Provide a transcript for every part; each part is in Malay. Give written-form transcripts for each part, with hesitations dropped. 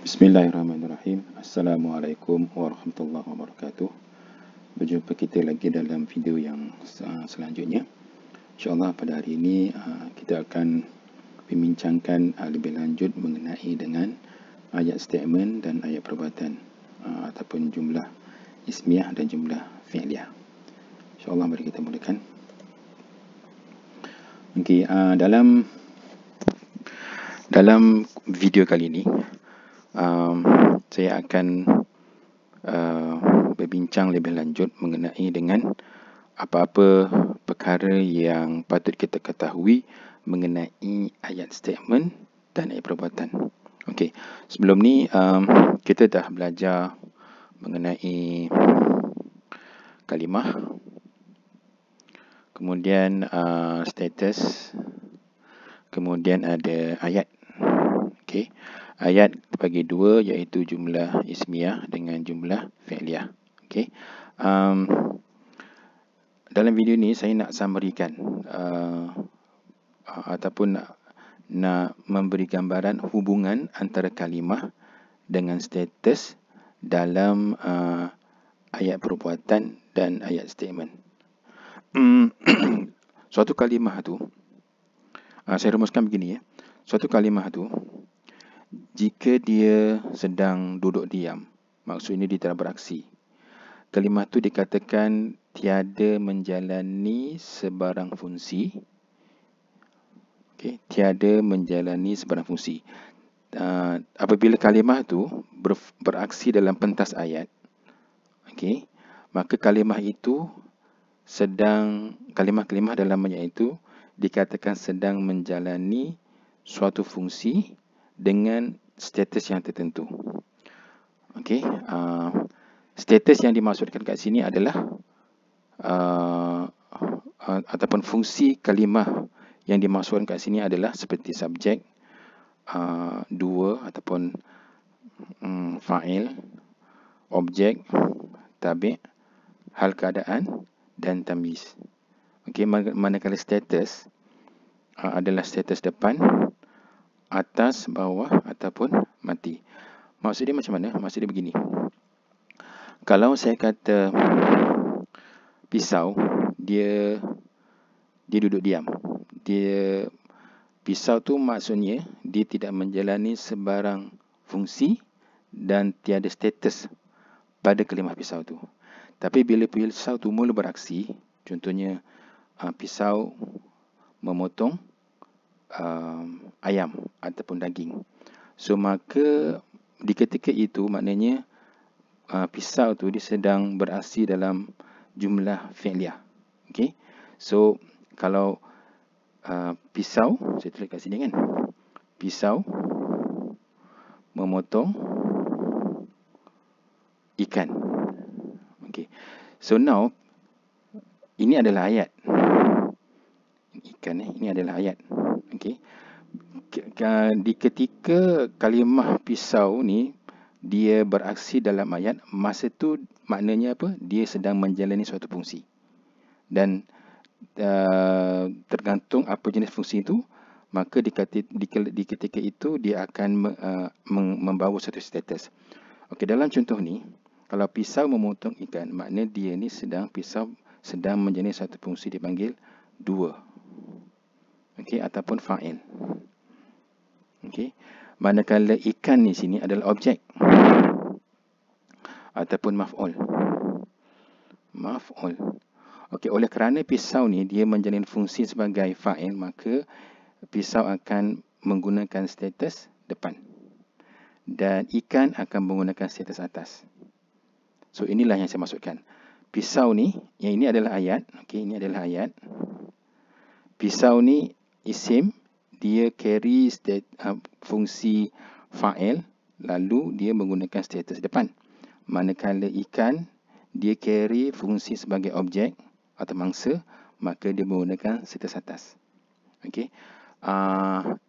Bismillahirrahmanirrahim. Assalamualaikum warahmatullahi wabarakatuh. Berjumpa kita lagi dalam video yang selanjutnya. InsyaAllah pada hari ini kita akan membincangkan lebih lanjut mengenai dengan ayat statement dan ayat perbuatan ataupun jumlah ismiyah dan jumlah fi'liyah. InsyaAllah mari kita mulakan. Okey, dalam video kali ini saya akan berbincang lebih lanjut mengenai dengan apa-apa perkara yang patut kita ketahui mengenai ayat statement dan ayat perbuatan. Okey, sebelum ni kita dah belajar mengenai kalimah, kemudian status, kemudian ada ayat. Okey, ayat bagi dua, iaitu jumlah ismiyah dengan jumlah fi'liyah. Okey, dalam video ni saya nak summary-kan ataupun nak memberi gambaran hubungan antara kalimah dengan status dalam ayat perbuatan dan ayat statement. Suatu kalimah tu, saya rumuskan begini ya. Suatu kalimah tu, jika dia sedang duduk diam, maksudnya dia tidak beraksi, kalimah tu dikatakan tiada menjalani sebarang fungsi. Okey, tiada menjalani sebarang fungsi. Apabila kalimah tu beraksi dalam pentas ayat, okey, maka kalimah itu kalimah-kalimah dalam ayat itu dikatakan sedang menjalani suatu fungsi dengan status yang tertentu. Okey, status yang dimaksudkan kat sini adalah ataupun fungsi kalimah yang dimaksudkan kat sini adalah seperti subjek, dua ataupun fa'il, objek, tabi', hal keadaan dan tamyiz. Okey, manakala status adalah status depan, atas, bawah ataupun mati. Maksud dia macam mana? Maksud dia begini. Kalau saya kata pisau, dia duduk diam. Pisau tu maksudnya dia tidak menjalani sebarang fungsi dan tiada status pada kalimah pisau tu. Tapi bila pisau tu mula beraksi, contohnya pisau memotong ayam ataupun daging. So maka di ketika itu maknanya pisau tu dia sedang beraksi dalam jumlah fi'liyah. Okey. So kalau pisau, saya tulis kat sini kan. Pisau memotong ikan. Okey. So now ini adalah ayat. Ikan ini adalah ayat. Okey. Di ketika kalimah pisau ni dia beraksi dalam ayat, masa tu maknanya apa? Dia sedang menjalani suatu fungsi. Dan tergantung apa jenis fungsi itu, maka di ketika itu dia akan membawa satu status. Okey, dalam contoh ni, kalau pisau memotong ikan, makna dia ni pisau sedang menjalani satu fungsi dipanggil dua. Okey, ataupun fa'il. Okey, manakala ikan di sini adalah objek ataupun maf'ul. Maf'ul. Okey, oleh kerana pisau ni dia menjalani fungsi sebagai fa'il, maka pisau akan menggunakan status depan dan ikan akan menggunakan status atas. So inilah yang saya maksudkan. Pisau ni, yang ini adalah ayat. Okey, ini adalah ayat. Pisau ni isim, dia carry fungsi fa'il, lalu dia menggunakan status depan. Manakala ikan, dia carry fungsi sebagai objek atau mangsa, maka dia menggunakan status atas. Okey.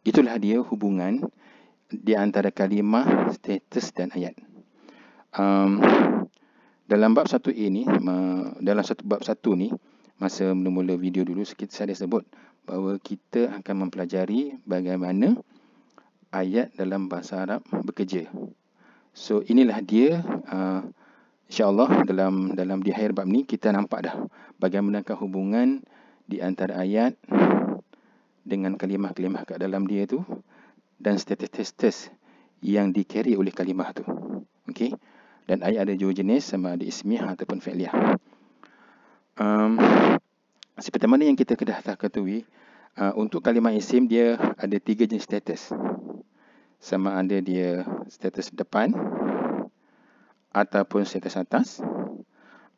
Itulah dia hubungan di antara kalimah, status dan ayat. Dalam bab 1A ni, dalam bab 1 ni, masa mula-mula video dulu, saya dah sebut bahawa kita akan mempelajari bagaimana ayat dalam bahasa Arab bekerja. So inilah dia, insya-Allah dalam di akhir bab ni kita nampak dah bagaimanakah hubungan di antara ayat dengan kalimah-kalimah kat dalam dia tu dan status-status yang di-carry oleh kalimah tu. Okey. Dan ayat ada dua jenis, sama ada ismiyah ataupun fi'liyah. Seperti mana yang kita dah ketahui, untuk kalimah isim dia ada 3 jenis status. Sama ada dia status depan, ataupun status atas,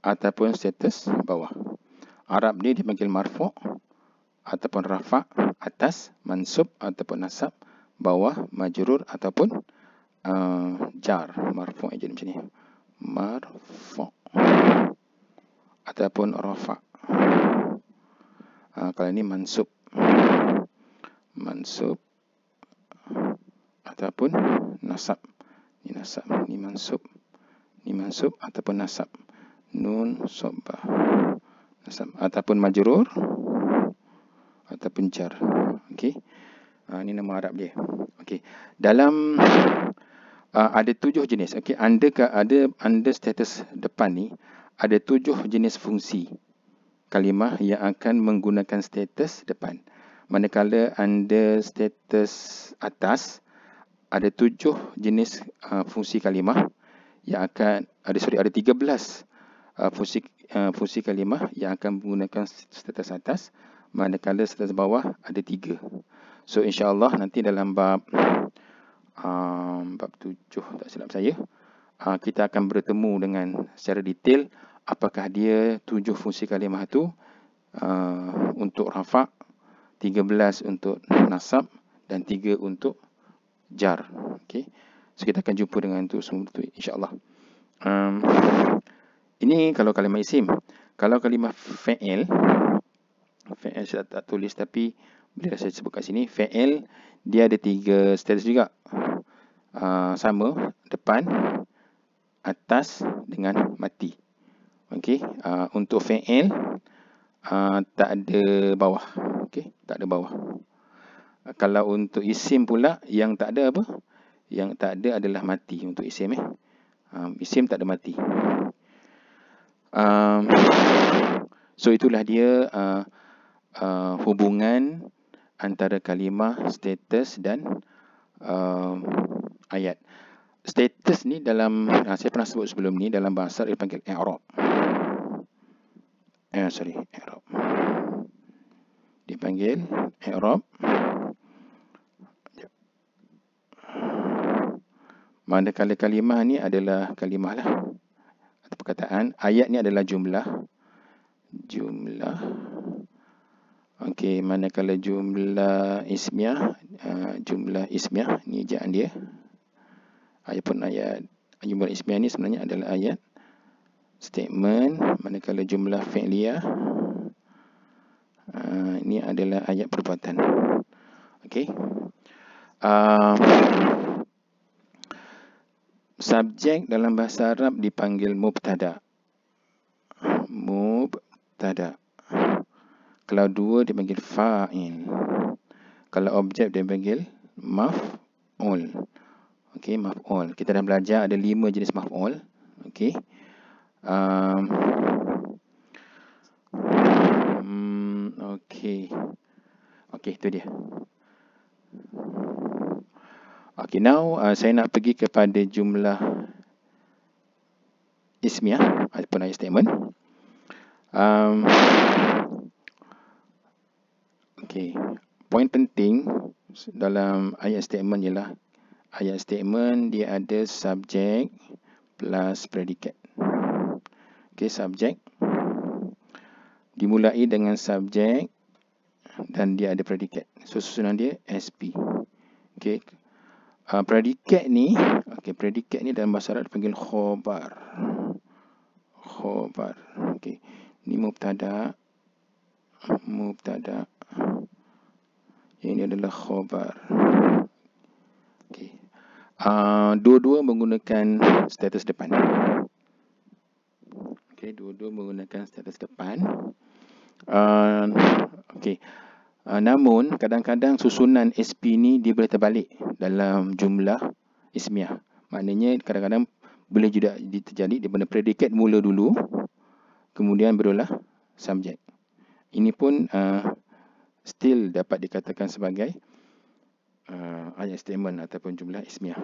ataupun status bawah. Arab dia dipanggil marfu' ataupun rafa', atas mansub ataupun nasab, bawah majrur ataupun jar. Marfu' je macam ni. Marfu' ataupun rafa'. Kalau ni mansub. Mansub ataupun nasab. Ni nasab, ni mansub. Ni mansub ataupun nasab. Nun sabbah. Nasab ataupun majrur ataupun jar. Okey. Ini nama Arab dia. Okey. Dalam ada 7 jenis. Okey, under status depan ni ada 7 jenis fungsi kalimah yang akan menggunakan status depan. Manakala under status atas ada 7 jenis fungsi kalimah yang akan ada 13 fungsi kalimah yang akan menggunakan status atas, manakala status bawah ada 3. So insya-Allah nanti dalam bab 7 tak silap saya, kita akan bertemu dengan secara detail apakah dia 7 fungsi kalimah tu untuk rafa', 13 untuk nasab dan 3 untuk jar. Okey. So kita akan jumpa dengan itu semua tu insya-Allah. Ini kalau kalimah isim. Kalau kalimah fi'il saya tak tulis tapi boleh saya sebut kat sini. Fi'il dia ada 3 status juga. Sama, depan, atas dengan mati. Okey, untuk fi'il tak ada bawah. Okey, tak ada bawah. Kalau untuk isim pula yang tak ada apa? Yang tak ada adalah mati untuk isim isim tak ada mati. So itulah dia hubungan antara kalimah, status dan ayat. Status ni dalam saya pernah sebut sebelum ni, dalam bahasa dia panggil i'rab. I'rab. Dipanggil i'rab. Manakala kalimah ni adalah kalimah lah atau perkataan, ayat ni adalah jumlah. Okey, manakala jumlah ismiyah, ni ejaan dia. Ayat jumlah ismiyah ni sebenarnya adalah ayat statement, manakala jumlah fi'liyah ini adalah ayat perbuatan. Okey. Subjek dalam bahasa Arab dipanggil mubtada. Mubtada. Kalau dua dipanggil fa'il. Kalau objek dipanggil maf'ul. Okey, maf'ul. Kita dah belajar ada 5 jenis maf'ul. Okey. Okey, itu dia. Okay, now saya nak pergi kepada jumlah ismiyah ataupun ayat statement. Okay, poin penting dalam ayat statement ialah ayat statement dia ada subjek plus predikat. Okay, subjek dimulai dengan subjek dan dia ada predikat. So susunan dia SP. Okay. Predikat ni dalam bahasa Arab dipanggil khobar. Khobar. Okey. Ni mubtada. Ini adalah khobar. Okey. Dua-dua menggunakan status depan. Okey, dua-dua menggunakan status depan. Okey. Namun kadang-kadang susunan SP ni dia boleh terbalik dalam jumlah ismiyah. Maknanya kadang-kadang boleh juga terjadi daripada predikat mula dulu, kemudian barulah subjek. Ini pun still dapat dikatakan sebagai ayat statement ataupun jumlah ismiah.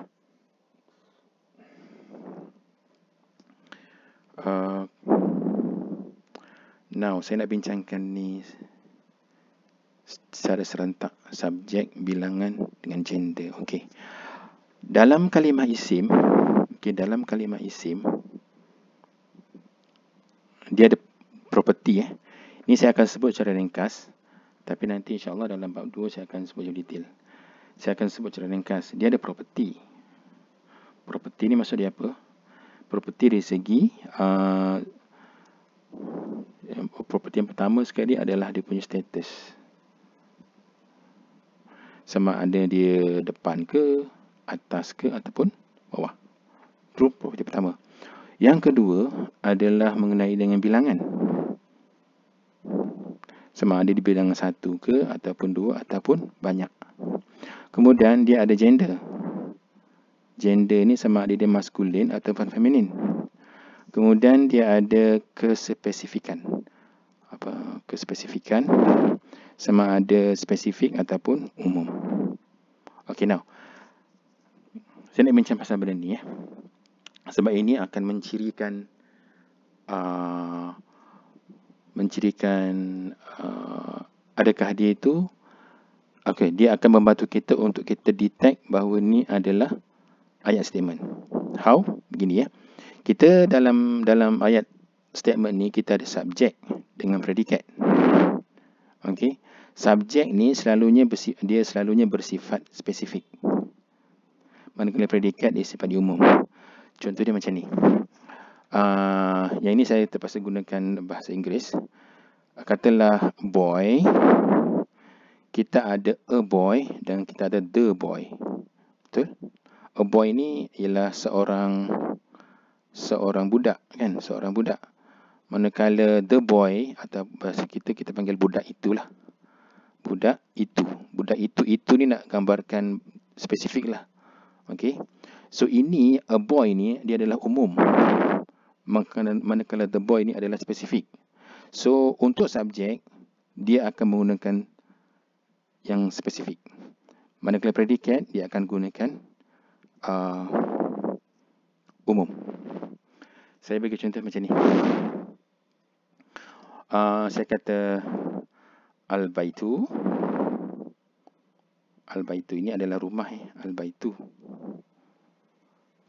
Now, saya nak bincangkan ni secara serentak, subjek, bilangan dengan gender. Okey. Dalam kalimah isim, dalam kalimah isim dia ada property. Ini saya akan sebut secara ringkas, tapi nanti insya-Allah dalam bab 2 saya akan sebut lebih detail. Saya akan sebut secara ringkas. Dia ada property. Property ni maksud dia apa? Property dari segi property yang pertama sekali adalah dia punya status. Sama ada dia depan ke, atas ke ataupun bawah. Itu property pertama. Yang kedua adalah mengenai dengan bilangan. Sama ada di bilangan 1 ke ataupun 2 ataupun banyak. Kemudian dia ada gender. Gender ni sama ada dia maskulin ataupun feminin. Kemudian dia ada kespesifikan. Kespesifikan sama ada spesifik ataupun umum. Okay, now saya nak bincang pasal benda ni. Sebab ini akan mencirikan adakah dia itu dia akan membantu kita untuk kita detect bahawa ni adalah ayat statement. How? Begini kita dalam ayat statement ni kita ada subjek dengan predikat. Okey. Subjek ni selalunya bersifat spesifik. Manakala predikat dia sifat umum. Contoh dia macam ni. Yang ini saya terpaksa gunakan bahasa Inggeris. Katalah boy. Kita ada a boy dan kita ada the boy. Betul? A boy ni ialah seorang budak, kan? Seorang budak. Manakala the boy atau bahasa kita panggil budak itulah. Budak itu. Budak itu ni nak gambarkan spesifik lah. Okey. So ini a boy ni dia adalah umum. Manakala the boy ni adalah spesifik. So untuk subjek dia akan menggunakan yang spesifik. Manakala predikat dia akan gunakan umum. Saya bagi contoh macam ni. Saya kata al-baitu. Al-baitu ini adalah rumah. Al-baitu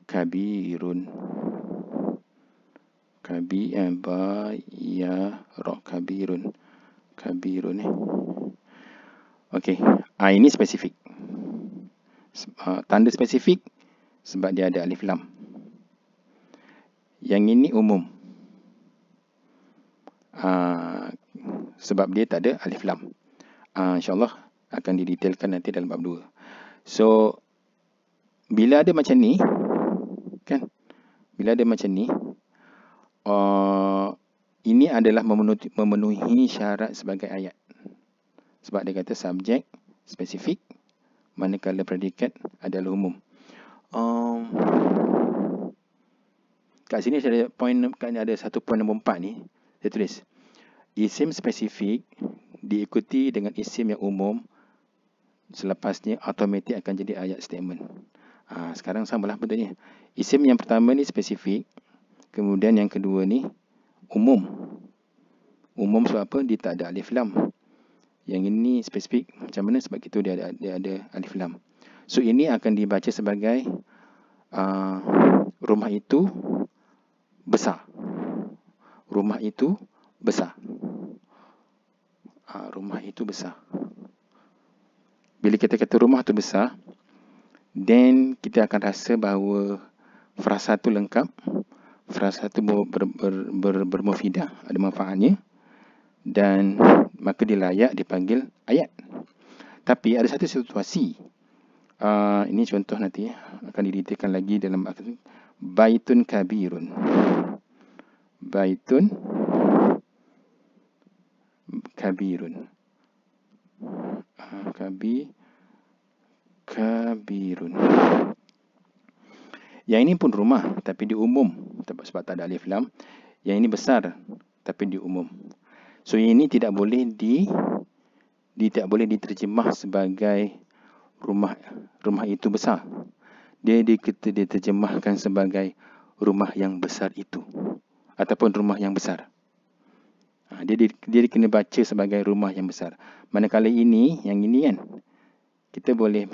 kabirun. Kabirun. Kabirun. Okey. Ini spesifik. Tanda spesifik sebab dia ada alif lam. Yang ini umum. Sebab dia tak ada alif lam. InsyaAllah akan didetailkan nanti dalam bab 2. So, bila ada macam ni, kan? Bila ada macam ni, ini adalah memenuhi syarat sebagai ayat. Sebab dia kata subjek spesifik, manakala predikat adalah umum. Kat sini saya ada satu poin nombor 4 ni. Saya tulis. Isim spesifik diikuti dengan isim yang umum. Selepasnya automatik akan jadi ayat statement. Sekarang samalah betulnya. Isim yang pertama ni spesifik. Kemudian yang kedua ni umum. Umum sebab apa? Dia tak ada alif lam. Yang ini spesifik. Macam mana? Sebab itu dia ada alif lam. So ini akan dibaca sebagai rumah itu besar. Rumah itu besar. Rumah itu besar. Bila kita kata rumah itu besar, then kita akan rasa bahawa frasa itu lengkap. Frasa itu bermufidah, ada manfaatnya. Dan maka dia layak dipanggil ayat. Tapi ada satu situasi. Ini contoh nanti akan didetailkan lagi dalam baitun kabirun. Baitun kabirun. Kabirun. Yang ini pun rumah tapi di umum sebab tak ada alif lam. Yang ini besar tapi di umum. So ini tidak boleh diterjemah sebagai rumah itu besar. Dia diterjemahkan sebagai rumah yang besar itu ataupun rumah yang besar. Dia kena baca sebagai rumah yang besar. Manakala ini, yang ini kan, kita boleh,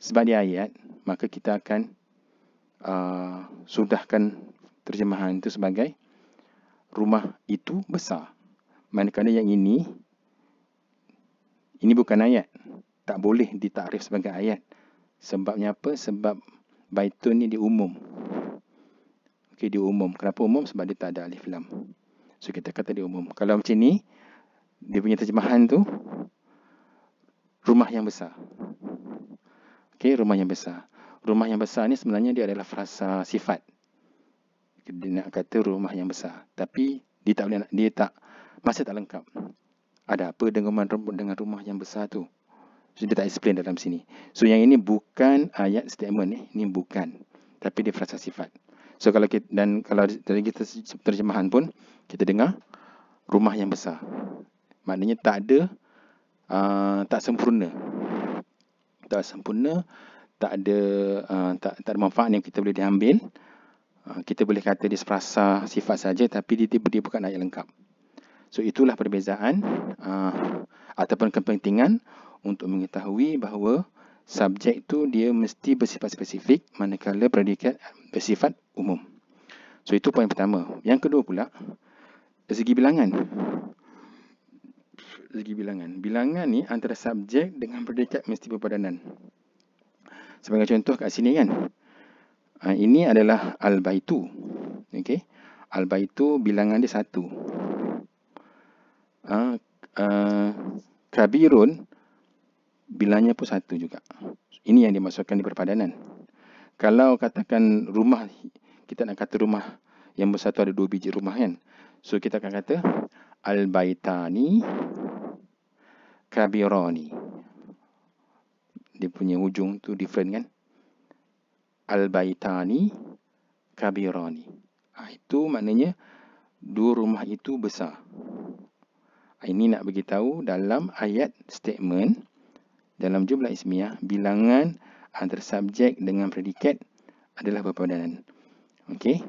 sebab dia ayat, maka kita akan sudahkan terjemahan itu sebagai rumah itu besar. Manakala yang ini bukan ayat. Tak boleh ditakrif sebagai ayat. Sebabnya apa? Sebab baitun ni di umum. Okey, di umum. Kenapa umum? Sebab dia tak ada alif lam. So kita kata di umum. Kalau macam ni, dia punya terjemahan tu rumah yang besar. Okey, rumah yang besar. Rumah yang besar ni sebenarnya dia adalah frasa sifat. Dia nak kata rumah yang besar. Tapi dia masih tak lengkap. Ada apa dengan rumah yang besar tu? So dia tak explain dalam sini. So yang ini bukan ayat statement ni. Ini bukan. Tapi dia frasa sifat. So kalau dari kita terjemahan pun, kita dengar rumah yang besar. Maknanya tak ada, tak sempurna. Tak sempurna, tak ada manfaat yang kita boleh diambil. Kita boleh kata dia frasa sifat saja, tapi dia bukan ayat lengkap. So itulah perbezaan ataupun kepentingan untuk mengetahui bahawa subjek tu dia mesti bersifat spesifik, manakala predikat bersifat umum. So itu poin pertama. Yang kedua pula, segi bilangan. Bilangan ni antara subjek dengan predikat mesti berpadanan. Sebagai contoh kat sini kan, ini adalah al-baitu. Okey, al-baitu bilangan dia 1. Kabirun bilangnya pun 1 juga. Ini yang dimasukkan di perpadanan. Kalau katakan rumah, kita nak kata rumah yang bersatu ada 2 biji rumah kan. So kita akan kata al-baitani kabirani. Dia punya hujung tu different kan. Al-baitani kabirani. Itu maknanya 2 rumah itu besar. Ini nak beritahu dalam ayat statement, dalam jumlah ismiyah, bilangan antara subjek dengan predikat adalah berpadanan. Okey.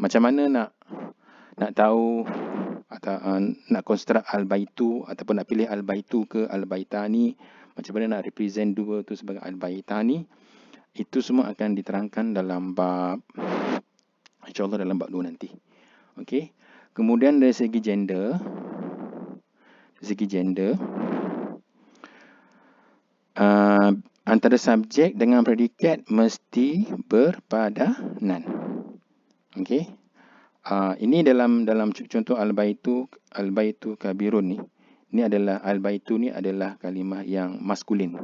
Macam mana nak tahu atau nak konstruk al-baitu ataupun nak pilih al-baitu ke al-baitani, macam mana nak represent 2 tu sebagai al-baitani, itu semua akan diterangkan dalam bab, insya-Allah dalam bab 2 nanti. Okey. Kemudian dari segi gender, antara subjek dengan predikat mesti berpadanan. Okey. Ini dalam contoh al-baitu kabirun ni. Ini adalah al-baitu ni adalah kalimah yang maskulin.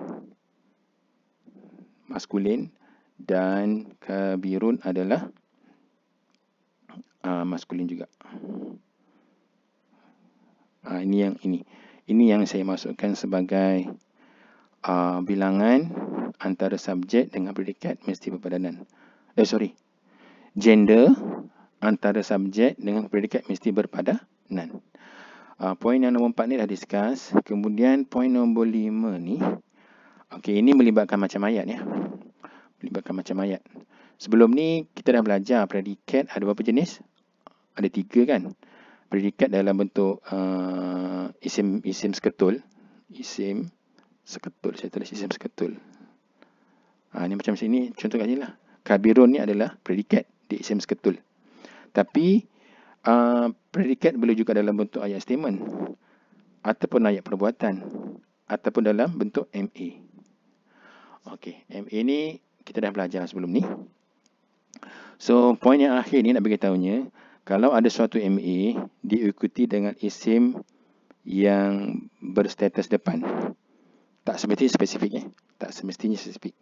Dan kabirun adalah maskulin juga. Ini yang saya masukkan sebagai bilangan antara subjek dengan predikat mesti berpadanan. Gender antara subjek dengan predikat mesti berpadanan. Poin yang nombor 4 ni dah discuss. Kemudian poin nombor 5 ni, okey, ini melibatkan macam ayat ya. Sebelum ni kita dah belajar predikat ada berapa jenis? Ada 3 kan. Predikat dalam bentuk isim seketul. Saya tulis isim seketul. Ni macam sini, contoh kat sini lah. Kabirun ni adalah predikat di isim seketul. Tapi predikat boleh juga dalam bentuk ayat statement ataupun ayat perbuatan ataupun dalam bentuk MA. Okey, MA ni kita dah belajar sebelum ni. So poin yang akhir ni nak beritahunya, kalau ada suatu MA diikuti dengan isim yang berstatus depan, tak semestinya spesifik.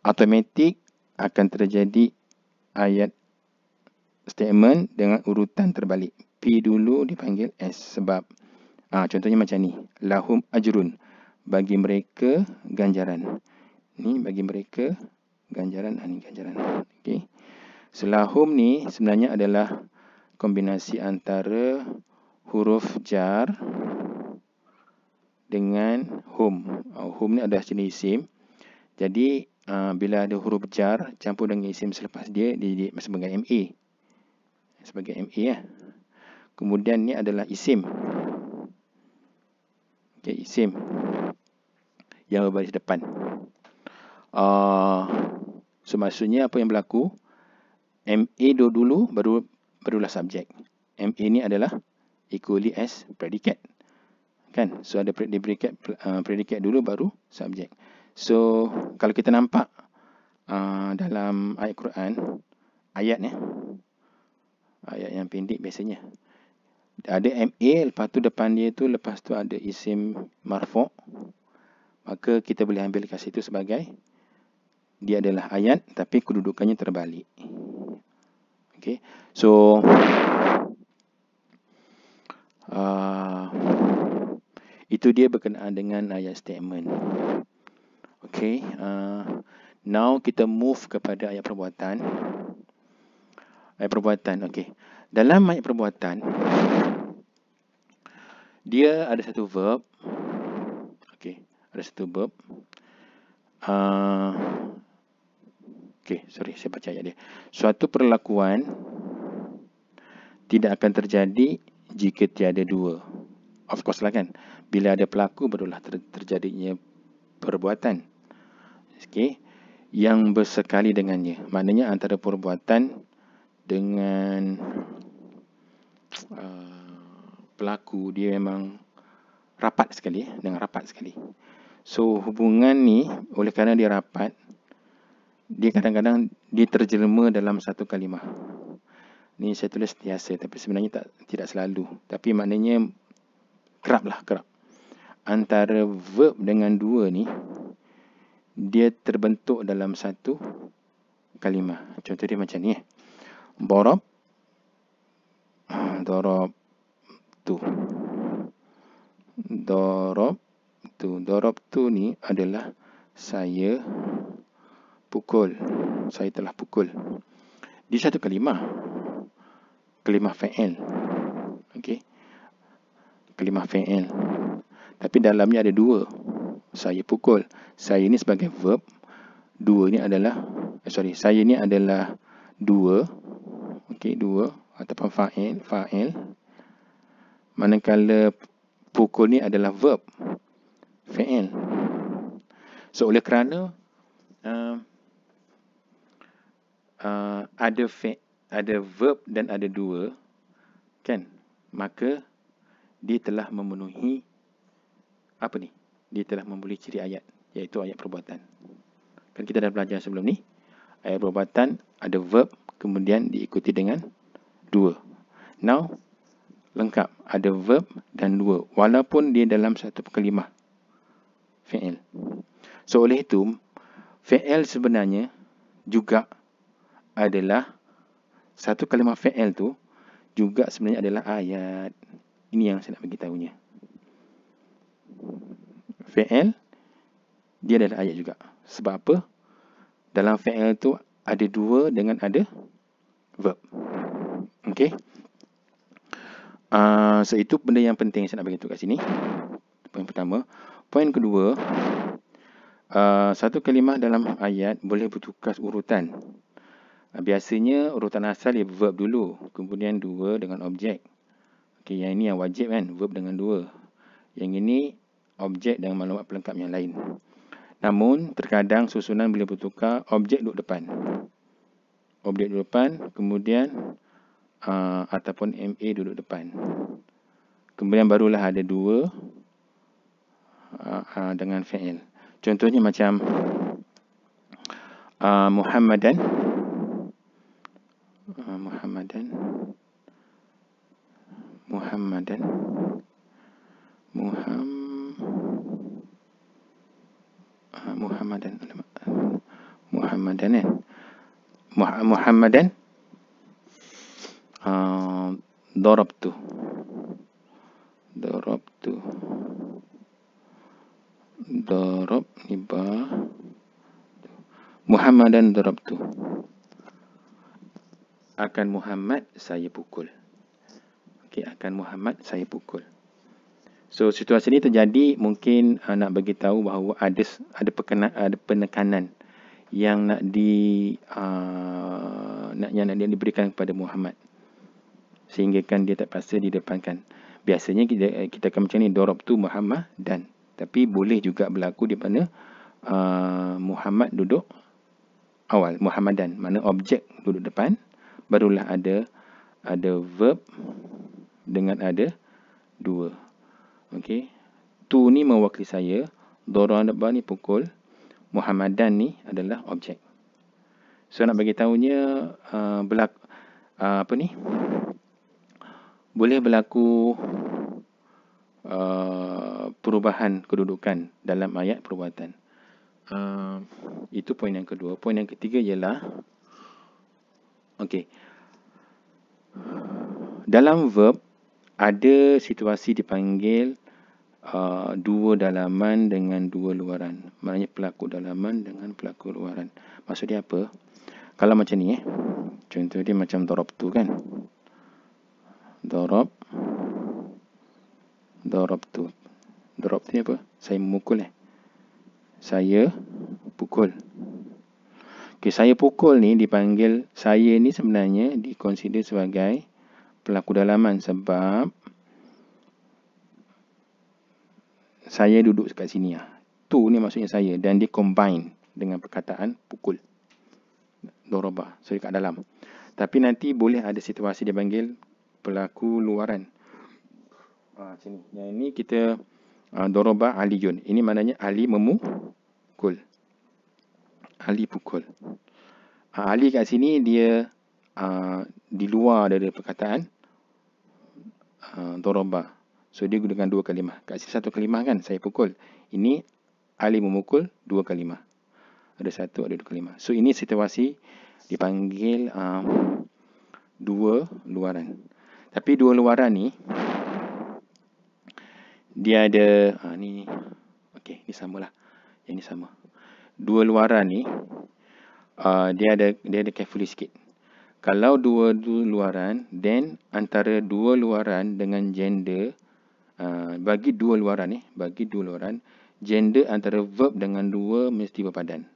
Automatik akan terjadi ayat statement dengan urutan terbalik. P dulu dipanggil S sebab contohnya macam ni. Lahum ajrun, bagi mereka ganjaran. Ni bagi mereka ganjaran, ni ganjaran. Okey. Selahum ni sebenarnya adalah kombinasi antara huruf jar dengan hum. Hum ni adalah jenis isim. Jadi bila ada huruf jar campur dengan isim selepas dia sebagai MA. Sebagai MA ya. Kemudian ni adalah isim. Okey, isim yang berbaris depan. So maksudnya apa yang berlaku? MA dulu barulah subjek. MA ni adalah equally as predicate. Kan? So ada predikat dulu baru subjek. So kalau kita nampak dalam ayat Quran, ayat yang pendek biasanya ada MA, lepas tu depan dia tu, lepas tu ada isim marfu', maka kita boleh ambil kat situ sebagai dia adalah ayat tapi kedudukannya terbalik. Okay. So itu dia berkenaan dengan ayat statement. Okay. Now kita move kepada ayat perbuatan. Ayat perbuatan. Okay. Dalam ayat perbuatan, dia ada satu verb. Okay. Ada satu verb. Okay. Sorry, saya baca ayat dia. Suatu perlakuan tidak akan terjadi jika tiada dua. Of course lah kan. Bila ada pelaku barulah terjadinya perbuatan. Okay. Yang bersekali dengannya. Maknanya antara perbuatan dengan pelaku dia memang rapat sekali. Dengan rapat sekali. So hubungan ni oleh kerana dia rapat, dia kadang-kadang diterjelma dalam satu kalimah. Ni saya tulis biasa tapi sebenarnya tidak selalu. Tapi maknanya kerap. Antara verb dengan dua ni dia terbentuk dalam satu kalimah. Contoh dia macam ni. Darabtu ni adalah saya pukul. Saya telah pukul. Di satu kalimah. Kalimah fa'il. Okey. Kalimah fa'il. Tapi dalamnya ada dua. Saya pukul. Saya ni sebagai verb. Dua ni adalah saya ni adalah dua. Okey, dua ataupun fa'il. Manakala pukul ni adalah verb. Fa'il. So oleh kerana ada verb dan ada dua, kan? Maka dia telah memenuhi apa ni? Dia telah memenuhi ciri ayat, iaitu ayat perbuatan. Kan kita dah belajar sebelum ni. Ayat perbuatan ada verb, kemudian diikuti dengan dua. Now, lengkap. Ada verb dan dua. Walaupun dia dalam satu kalimah. Fi'il. So, oleh itu, fi'il sebenarnya juga adalah satu kalimah fi'il tu juga sebenarnya adalah ayat. Ini yang saya nak bagi tahunya. Fi'il dia adalah ayat juga. Sebab apa? Dalam fi'il tu ada dua dengan ada verb. Okey. So itu benda yang penting saya nak bagi tahu kat sini. Poin pertama. Poin kedua, satu kalimah dalam ayat boleh bertukar urutan. Biasanya urutan asal dia verb dulu, kemudian dua dengan objek. Okey, yang ini yang wajib kan, verb dengan dua. Yang ini objek dan maklumat pelengkap yang lain. Namun terkadang susunan boleh bertukar, objek duduk depan. Objek duduk depan, kemudian ataupun MA duduk depan. Kemudian barulah ada dua dengan fi'il. Contohnya macam Muhammadan. Muhammadan darabtu darab ni ba, Muhammadan darabtu. Akan Muhammad saya pukul. Okey, akan Muhammad saya pukul. So situasi ni terjadi mungkin nak bagi tahu bahawa ada penekanan yang nak diberikan kepada Muhammad, sehingga kan dia terpaksa didepankan. Biasanya kita akan macam ni, darabtu Muhammadan, tapi boleh juga berlaku di mana Muhammad duduk awal, Muhammadan, mana objek duduk depan, barulah ada verb dengan ada dua. Okey, tu ni mewakili saya, daraba ni pukul, Muhammadan ni adalah objek. So nak bagi tahunya boleh berlaku perubahan kedudukan dalam ayat perbuatan. Itu poin yang kedua. Poin yang ketiga ialah, okey, dalam verb ada situasi dipanggil dua dalaman dengan dua luaran. Maknanya pelaku dalaman dengan pelaku luaran. Maksud dia apa? Kalau macam ni, contoh dia macam darabtu kan. Darabtu. Darabtu ni apa? Saya memukul. Saya pukul. Okay, saya pukul ni dipanggil, saya ni sebenarnya dikonsider sebagai pelaku dalaman sebab saya duduk dekat sini. Tu ni maksudnya saya, dan dia combine dengan perkataan pukul. Daraba, so dekat dalam. Tapi nanti boleh ada situasi dia panggil pelaku luaran. Macam ni. Yang ini kita daraba Aliyun. Ini maknanya Ali memukul. Ali pukul. Ali kat sini dia di luar dari perkataan daraba. So dia gunakan dua kalimah. Kat sini satu kalimah kan, saya pukul. Ini Ali memukul, dua kalimah. Ada satu, ada dua kalimah. So ini situasi dipanggil dua luaran. Tapi dua luaran ni dia ada ni, okey, ni samalah. Yang ni sama. Dua luaran ni dia ada carefully sikit. Kalau dua luaran, then antara dua luaran dengan gender, bagi dua luaran, gender antara verb dengan dua mesti berpadan.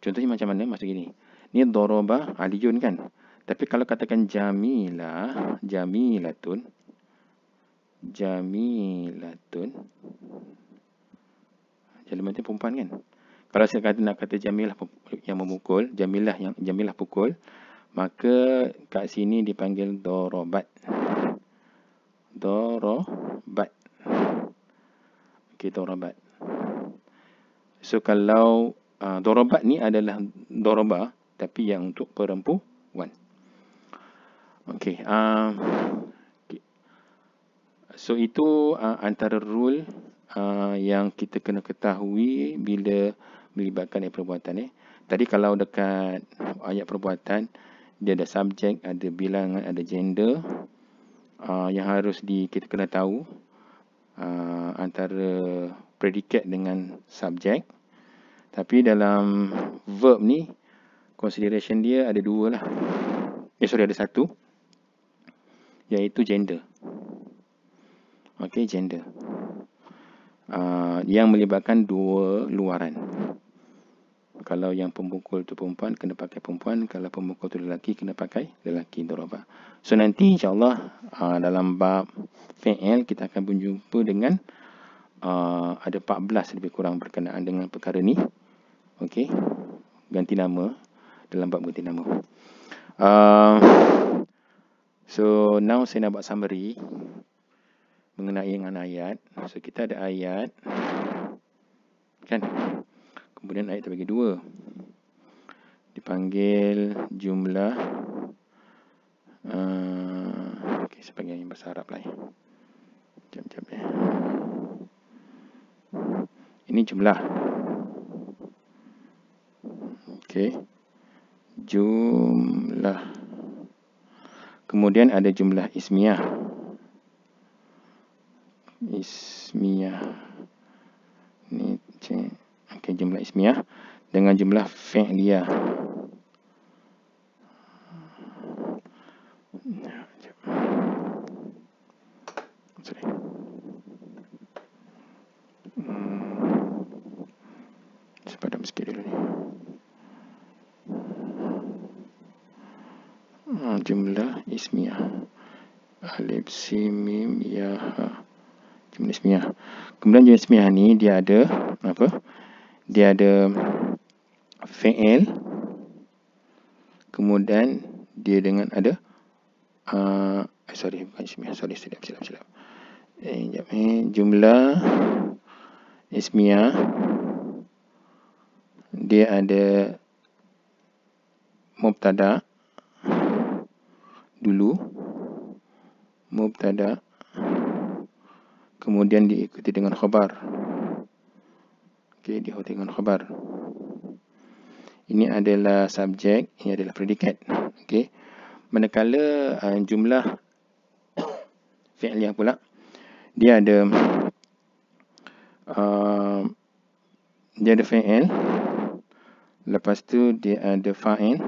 Contohnya macam mana? Maksud gini. Ni daraba Aliyun kan. Tapi kalau katakan jamilatun. Jamilah tu perempuan kan. Kalau saya nak kata jamilah yang memukul, jamilah pukul, maka kat sini dipanggil darabat. Okey, darabat. So kalau darabat ni adalah daraba tapi yang untuk perempuan. Okey. So itu antara rule yang kita kena ketahui bila melibatkan ayat perbuatan. Tadi kalau dekat ayat perbuatan, dia ada subjek, ada bilangan, ada gender. Yang harus kita kena tahu antara predikat dengan subjek. Tapi dalam verb ni, consideration dia ada dua lah. Ada satu, iaitu gender. Okey, gender. Yang melibatkan dua luaran. Kalau yang pemukul tu perempuan, kena pakai perempuan. Kalau pemukul tu lelaki, kena pakai lelaki, daraba. So nanti insyaAllah dalam bab fi'il kita akan berjumpa dengan ada 14 lebih kurang berkenaan dengan perkara ni. Okey, ganti nama, dalam bab ganti nama. So now saya nak buat summary mengenai dengan ayat. So kita ada ayat kan, kemudian ayat terbagi dua, dipanggil jumlah okey, saya panggil yang bahasa Arab lah ya. Jap ya. Ini jumlah. Okey, jumlah. Kemudian ada jumlah ismiyah. Ni okey, jumlah ismiyah. dengan jumlah fi'liyah. Sorry. Saya padam sikit dulu ni. Jumlah ismiyah. Alif, Sin, Mim, Ya, Ha. Jumlah ismiyah. Kemudian jumlah ismiyah ni dia ada apa? Dia ada fi'il. Kemudian dia dengan ada sorry, bukan ismiyah. Sorry, silap. Jumlah ismiyah dia ada mubtada dulu, mubtada, kemudian diikuti dengan khabar. Okey, diikuti dengan khabar. Ini adalah subjek, ini adalah predikat. Okey. Manakala jumlah fi'liyah pula, dia ada fi'il, lepas tu dia ada fa'il,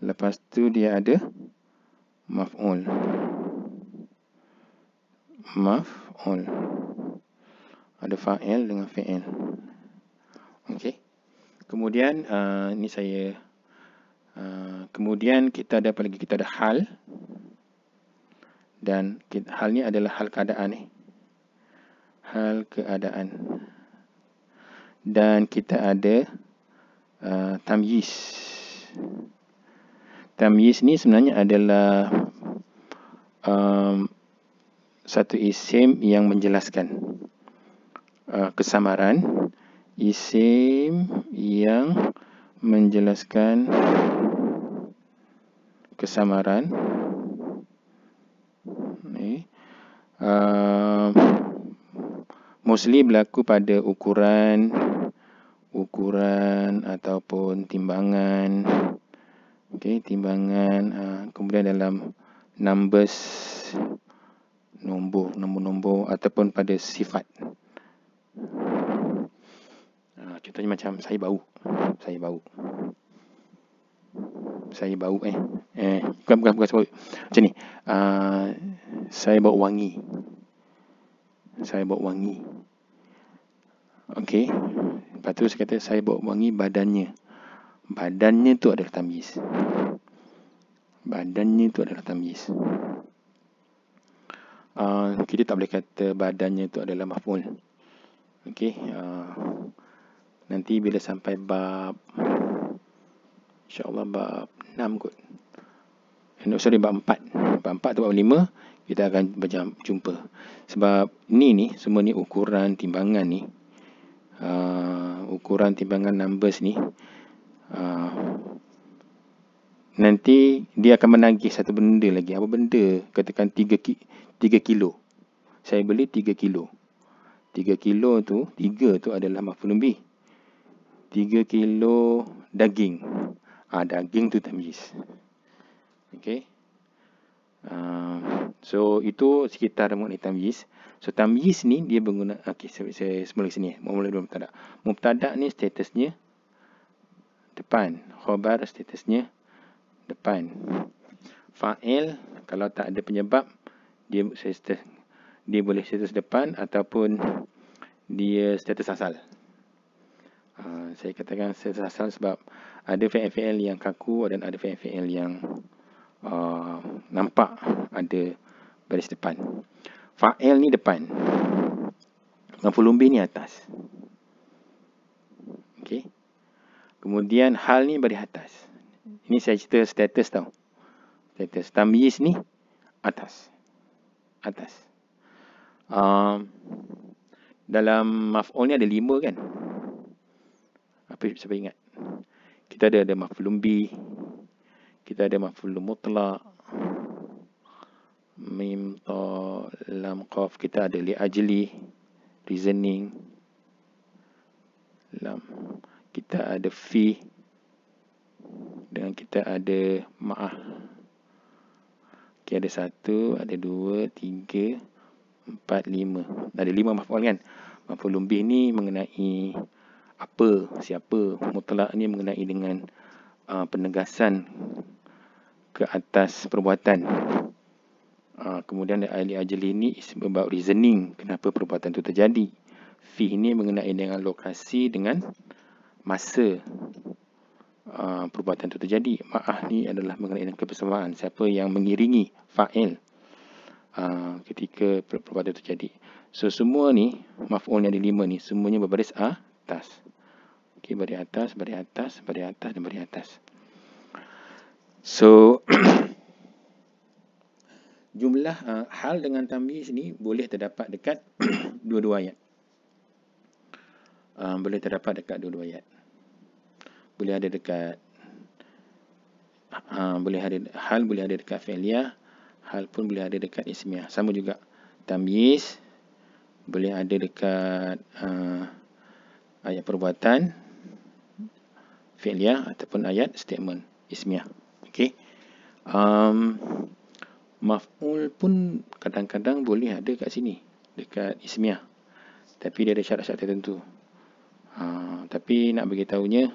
lepas tu dia ada maf'ul. Ada fa'il dengan fi'il. Okey. Kemudian ni saya kemudian kita ada apa lagi? Kita ada hal. Dan hal ni adalah hal keadaan ni. Hal keadaan. Dan kita ada tamyiz. Tamyiz ni sebenarnya adalah satu isim yang menjelaskan kesamaran. Isim yang menjelaskan kesamaran. Mostly berlaku pada ukuran ataupun timbangan. Okey, timbangan. Kemudian dalam numbers, nombor ataupun pada sifat. Contohnya macam saya bau. Bukan sebab macam ni. Saya bau wangi. Okey. Lepas tu saya kata saya bau wangi badannya. Badannya tu adalah tamyiz. Kita tak boleh kata badannya tu adalah maf'ul. Okey. Nanti bila sampai bab, insya-Allah bab 6 kot. Bab 4. Bab 4 atau bab 5 kita akan berjumpa. Sebab ni semua ni ukuran timbangan ni. Ukuran timbangan numbers ni. Nanti dia akan menagih satu benda lagi. Apa benda? Katakan 3 kilo. Saya beli 3 kilo. 3 kilo tu, 3 tu adalah maf'ul bih. 3 kilo daging. Daging tu tamyiz. Okey. So itu sekitar mengenai tamyiz. So tamyiz ni dia berguna. Okey, saya mula sini. Mula dulu mubtada. Mubtada ni statusnya depan. Khabar statusnya depan. Fa'il kalau tak ada penyebab dia boleh status depan ataupun dia status asal. Saya katakan status asal sebab ada fi'il yang kaku dan ada fi'il yang nampak ada baris depan. Fa'il ni depan. Maf'ul bih ni atas. Okey. Kemudian hal ni baris atas. Ini saya cerita status tau. Status tamyiz ni atas. Dalam maf'ul ni ada 5 kan? Apa siapa ingat? Kita ada maf'ul bih. Kita ada maf'ul mutlaq. Mim, ta, lam, qaf. Kita ada li ajli, reasoning. Lam. Kita ada fi. Dan kita ada ma'ah. Okey, ada 1, ada 2, 3, 4, 5. Ada 5 maf'ul kan? Maf'ul bih ni mengenai apa, siapa. Mutlak ni mengenai dengan penegasan ke atas perbuatan. Kemudian ahli ajli ni is about reasoning kenapa perbuatan itu terjadi. Fi ini mengenai dengan lokasi dengan masa perbuatan itu terjadi. Ma'ah ni adalah mengenai dengan kebersamaan, siapa yang mengiringi fa'il ketika perbuatan itu terjadi. So semua ni, maf'ul yang ada 5 ni, semuanya berbaris atas. Okey, baris atas, baris atas, baris atas dan baris atas. So jumlah hal dengan tamyiz ni boleh terdapat dekat dua-dua ayat. Boleh terdapat dekat dua-dua ayat. Boleh ada dekat hal boleh ada dekat fi'liyah, hal pun boleh ada dekat ismiyah. Sama juga tamyiz boleh ada dekat ayat perbuatan fi'liyah ataupun ayat statement ismiyah. Okey. Maf'ul pun kadang-kadang boleh ada kat sini, dekat ismiyah. Tapi dia ada syarat-syarat tertentu. Tapi nak beritahunya,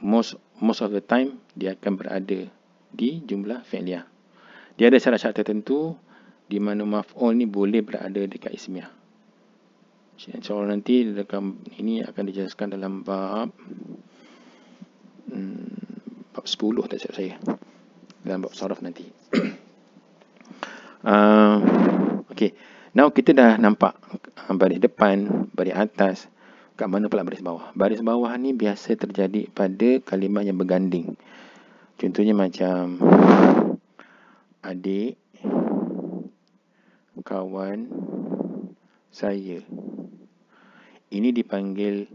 most of the time dia akan berada di jumlah fi'liyah. Dia ada syarat-syarat tertentu di mana maf'ul ni boleh berada dekat ismiyah. InsyaAllah nanti dalam ini akan dijelaskan dalam bab 10 tak silap saya, dalam bab saraf nanti. Okey, now kita dah nampak baris depan, baris atas. Kat mana pula baris bawah? Baris bawah ni biasa terjadi pada kalimah yang berganding. Contohnya macam adik, kawan, saya. Ini dipanggil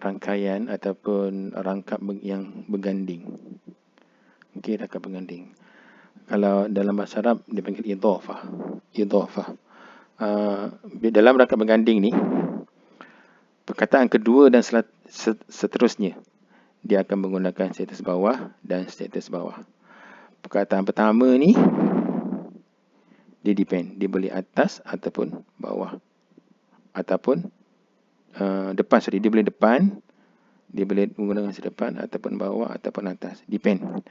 rangkaian ataupun rangkap yang berganding. Okey, rangkap berganding. Kalau dalam bahasa Arab dipanggil idhafah. Dalam rangkap berganding ni, perkataan kedua dan seterusnya dia akan menggunakan status bawah dan status bawah. Perkataan pertama ni dia depend, dia boleh atas ataupun bawah, ataupun depan. Dia boleh depan, dia boleh menggunakan depan ataupun bawah ataupun atas, depend.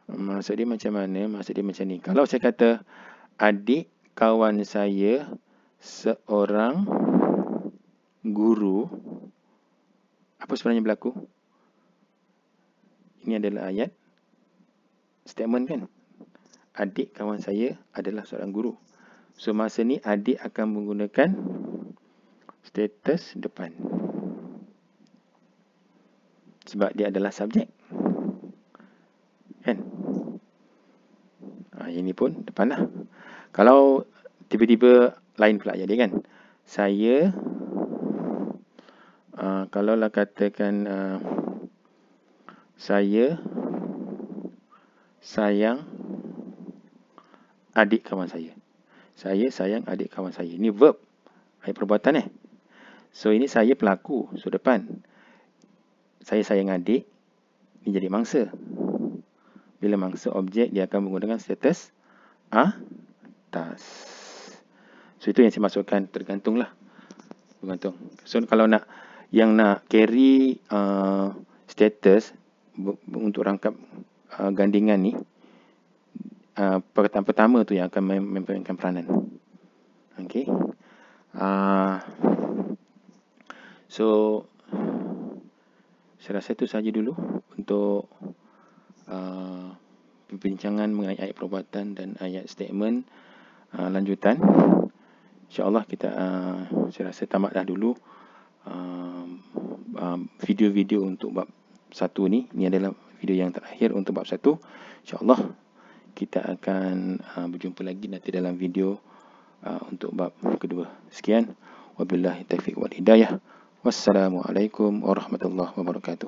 Maksud dia macam mana? Maksud dia macam ni. Kalau saya kata adik kawan saya seorang guru, apa sebenarnya berlaku? Ini adalah ayat statement kan? Adik kawan saya adalah seorang guru. So masa ni adik akan menggunakan status depan, sebab dia adalah subjek kan? Ini pun depan lah. Kalau tiba-tiba lain pula jadi kan, saya kalaulah katakan saya sayang adik kawan saya. Saya sayang adik kawan saya. Ini verb, ayat perbuatan So ini saya pelaku, so depan. Saya sayang adik, ini jadi mangsa. Bila mangsa objek, dia akan menggunakan status atas. So itu yang saya masukkan, tergantunglah. Bergantung. So kalau nak carry status untuk rangkap gandingan ni, perkataan pertama tu yang akan memainkan peranan. Okey. So saya rasa itu sahaja dulu untuk perbincangan mengenai ayat perbuatan dan ayat statement lanjutan. InsyaAllah kita saya rasa tamatlah dulu video-video untuk bab 1 ni. Ini adalah video yang terakhir untuk bab 1. InsyaAllah kita akan berjumpa lagi nanti dalam video untuk bab kedua. Sekian. Wabillahi taufiq wal hidayah. Wassalamualaikum warahmatullahi wabarakatuh.